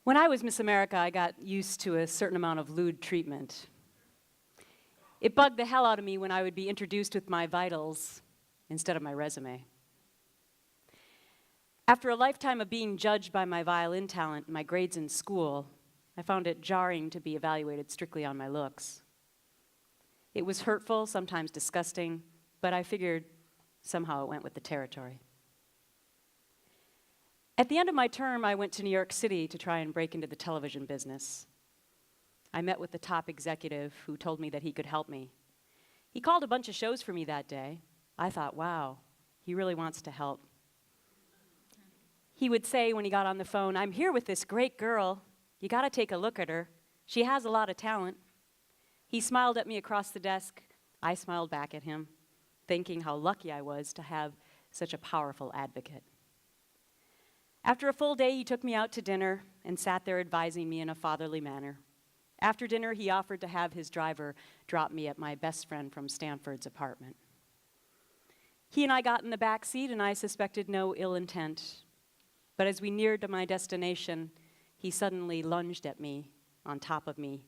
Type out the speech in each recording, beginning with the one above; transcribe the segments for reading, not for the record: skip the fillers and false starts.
When I was Miss America, I got used to a certain amount of lewd treatment. It bugged the hell out of me when I would be introduced with my vitals instead of my resume. After a lifetime of being judged by my violin talent and my grades in school, I found it jarring to be evaluated strictly on my looks. It was hurtful, sometimes disgusting, but I figured somehow it went with the territory. At the end of my term, I went to New York City to try and break into the television business. I met with the top executive who told me that he could help me. He called a bunch of shows for me that day. I thought, wow, he really wants to help. He would say when he got on the phone, "I'm here with this great girl. You gotta take a look at her. She has a lot of talent." He smiled at me across the desk. I smiled back at him, thinking how lucky I was to have such a powerful advocate. After a full day, he took me out to dinner and sat there advising me in a fatherly manner. After dinner, he offered to have his driver drop me at my best friend from Stanford's apartment. He and I got in the back seat, and I suspected no ill intent. But as we neared to my destination, he suddenly lunged at me, on top of me,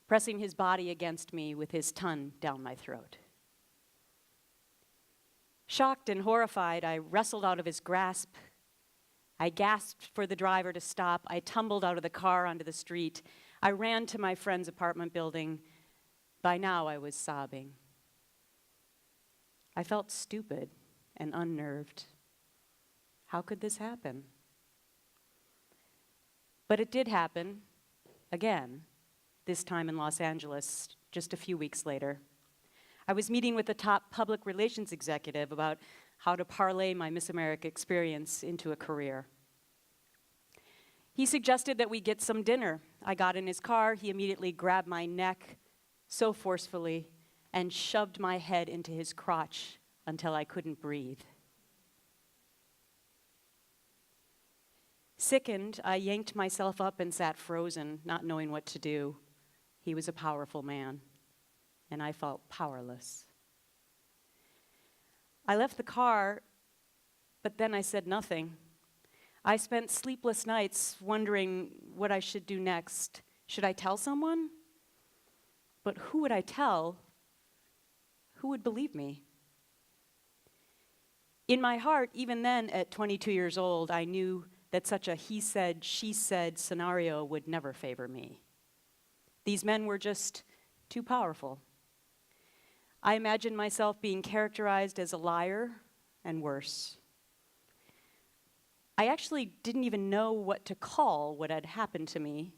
pressing his body against me with his tongue down my throat. Shocked and horrified, I wrestled out of his grasp. I gasped for the driver to stop. I tumbled out of the car onto the street. I ran to my friend's apartment building. By now, I was sobbing. I felt stupid and unnerved. How could this happen? But it did happen, again, this time in Los Angeles, just a few weeks later. I was meeting with a top public relations executive about how to parlay my Miss America experience into a career. He suggested that we get some dinner. I got in his car. He immediately grabbed my neck so forcefully and shoved my head into his crotch until I couldn't breathe. Sickened, I yanked myself up and sat frozen, not knowing what to do. He was a powerful man, and I felt powerless. I left the car, but then I said nothing. I spent sleepless nights wondering what I should do next. Should I tell someone? But who would I tell? Who would believe me? In my heart, even then, at 22 years old, I knew that such a he said, she said scenario would never favor me. These men were just too powerful. I imagined myself being characterized as a liar and worse. I actually didn't even know what to call what had happened to me,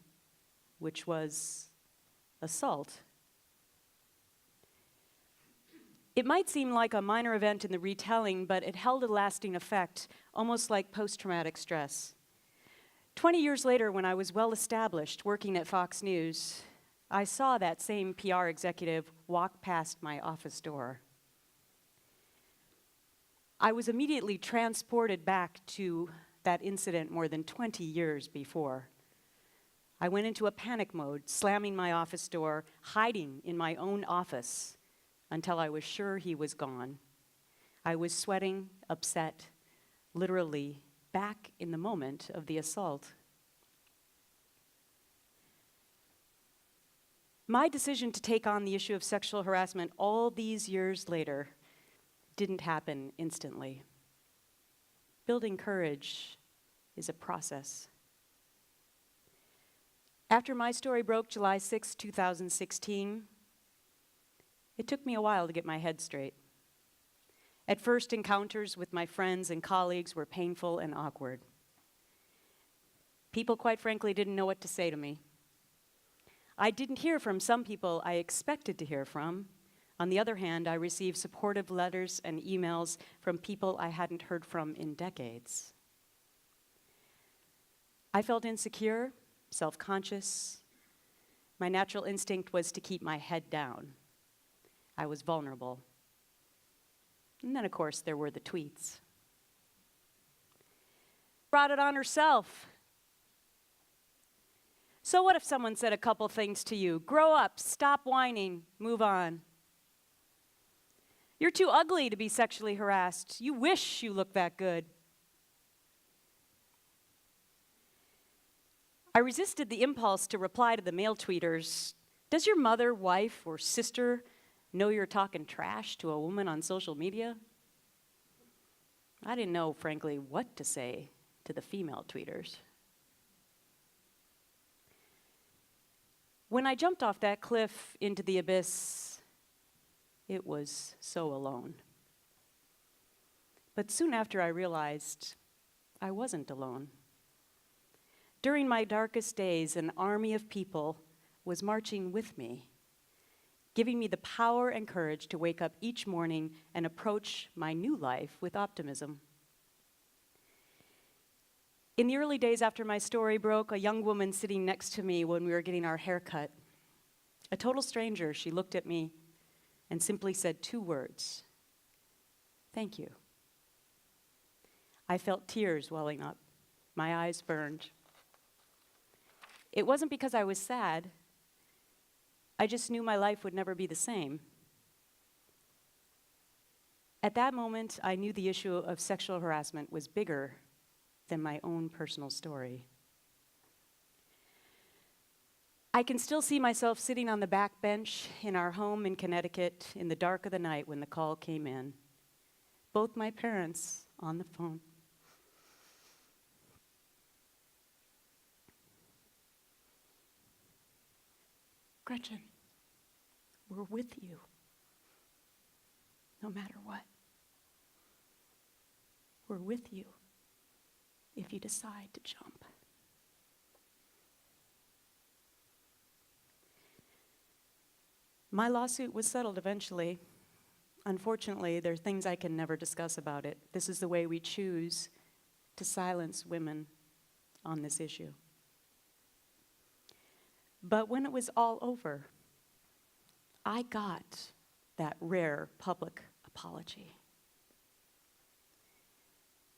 which was assault. It might seem like a minor event in the retelling, but it held a lasting effect, almost like post-traumatic stress. 20 years later, when I was well established working at Fox News, I saw that same PR executive walk past my office door. I was immediately transported back to that incident more than 20 years before. I went into a panic mode, slamming my office door, hiding in my own office until I was sure he was gone. I was sweating, upset, literally back in the moment of the assault. My decision to take on the issue of sexual harassment all these years later didn't happen instantly. Building courage is a process. After my story broke July 6, 2016, it took me a while to get my head straight. At first, encounters with my friends and colleagues were painful and awkward. People, quite frankly, didn't know what to say to me. I didn't hear from some people I expected to hear from. On the other hand, I received supportive letters and emails from people I hadn't heard from in decades. I felt insecure, self-conscious. My natural instinct was to keep my head down. I was vulnerable. And then, of course, there were the tweets. Brought it on herself. So what if someone said a couple things to you? Grow up, stop whining, move on. You're too ugly to be sexually harassed. You wish you looked that good. I resisted the impulse to reply to the male tweeters, "Does your mother, wife, or sister know you're talking trash to a woman on social media?" I didn't know, frankly, what to say to the female tweeters. When I jumped off that cliff into the abyss, it was so alone. But soon after, I realized I wasn't alone. During my darkest days, an army of people was marching with me, giving me the power and courage to wake up each morning and approach my new life with optimism. In the early days after my story broke, a young woman sitting next to me when we were getting our hair cut, a total stranger, she looked at me and simply said 2 words, "Thank you." I felt tears welling up. My eyes burned. It wasn't because I was sad. I just knew my life would never be the same. At that moment, I knew the issue of sexual harassment was bigger than my own personal story. I can still see myself sitting on the back bench in our home in Connecticut in the dark of the night when the call came in. Both my parents on the phone. "Gretchen, we're with you, no matter what. We're with you if you decide to jump." My lawsuit was settled eventually. Unfortunately, there are things I can never discuss about it. This is the way we choose to silence women on this issue. But when it was all over, I got that rare public apology.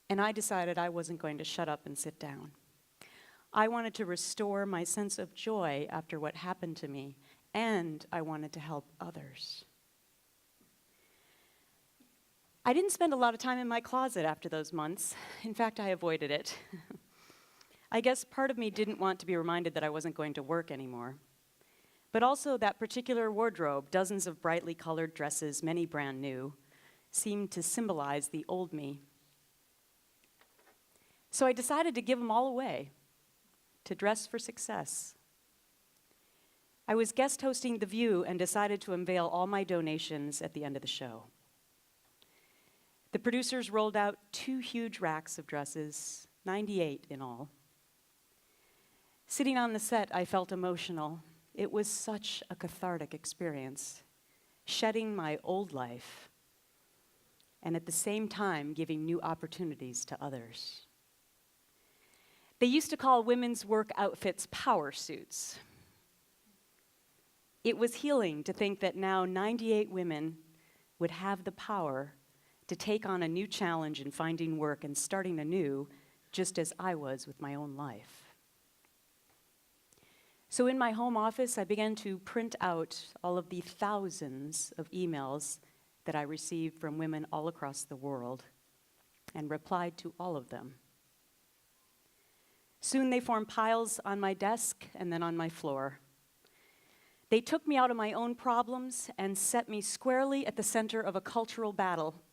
And I decided I wasn't going to shut up and sit down. I wanted to restore my sense of joy after what happened to me, and I wanted to help others. I didn't spend a lot of time in my closet after those months. In fact, I avoided it. I guess part of me didn't want to be reminded that I wasn't going to work anymore. But also that particular wardrobe, dozens of brightly colored dresses, many brand new, seemed to symbolize the old me. So I decided to give them all away, to dress for success. I was guest hosting The View and decided to unveil all my donations at the end of the show. The producers rolled out 2 huge racks of dresses, 98 in all. Sitting on the set, I felt emotional. It was such a cathartic experience, shedding my old life, and at the same time giving new opportunities to others. They used to call women's work outfits power suits. It was healing to think that now 98 women would have the power to take on a new challenge in finding work and starting anew, just as I was with my own life. So in my home office, I began to print out all of the thousands of emails that I received from women all across the world and replied to all of them. Soon they formed piles on my desk and then on my floor. They took me out of my own problems and set me squarely at the center of a cultural battle.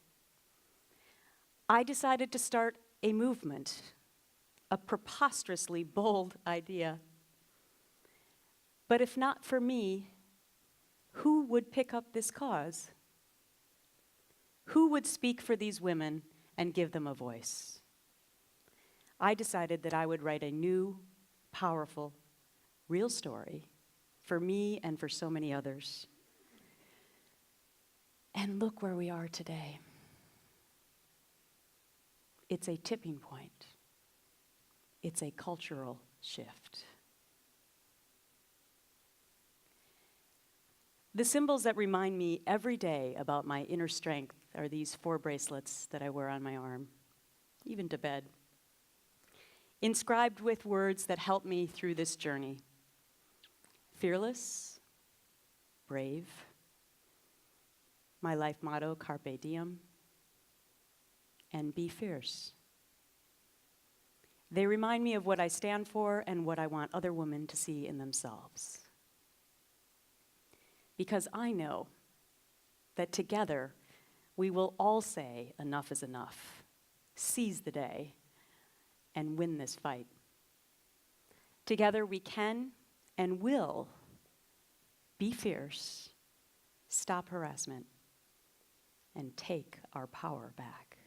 I decided to start a movement, a preposterously bold idea. But if not for me, who would pick up this cause? Who would speak for these women and give them a voice? I decided that I would write a new, powerful, real story for me and for so many others. And look where we are today. It's a tipping point. It's a cultural shift. The symbols that remind me every day about my inner strength are these 4 bracelets that I wear on my arm, even to bed, inscribed with words that help me through this journey. Fearless, brave, my life motto, carpe diem, and be fierce. They remind me of what I stand for and what I want other women to see in themselves. Because I know that together we will all say enough is enough, seize the day, and win this fight. Together we can and will be fierce, stop harassment, and take our power back.